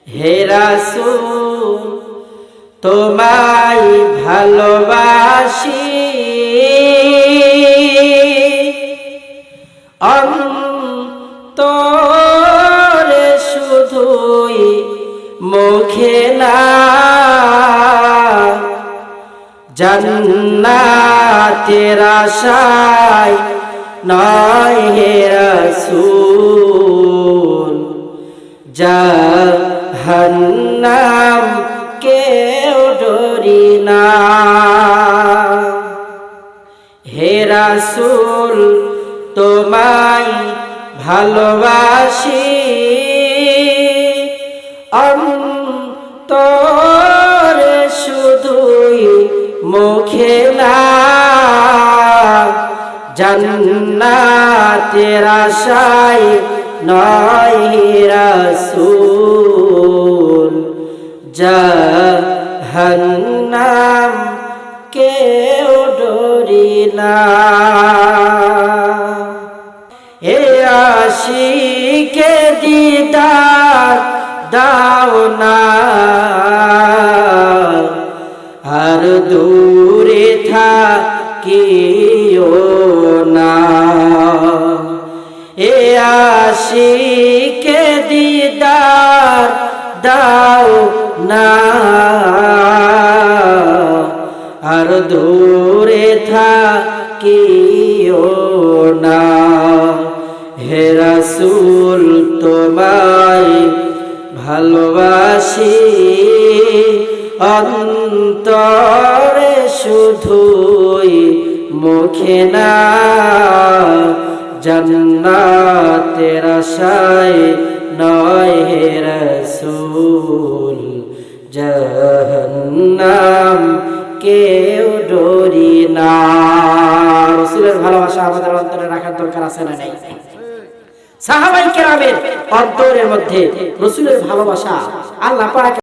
হে রাসূল তোমায় ভালোবাসি, অন্তরে শুধুই মুখে না, জান্নাতের আশায় নয় হে রাসূল, জাহান্নাম কেউ ডরি না। হে রাসূল তোমায় ভালোবাসি, অন্তরে শুধুই মুখে না, জান্নাতের আশায় নয় হে রাসূল, জাহান্নাম কেউ ডরি না। হে আশিকে দিদার দাও না, আর দূরে থাকিও না। হে আশিকে দিদার দাও না, আর দূরে থাকিও না। হে রাসূল তোমায় ভালোবাসি, অন্তরে শুধুই মুখে না, জান্নাতের আশায় নয় হে রাসূল, জাহান্নাম কেউ ডরি না। রাসূলের ভালোবাসা আমাদের অন্তরে রাখার দরকার আছে না নাই? সাহাবায়ে কেরামের অন্তরের মধ্যে রাসূলের ভালোবাসা আল্লাহ পাক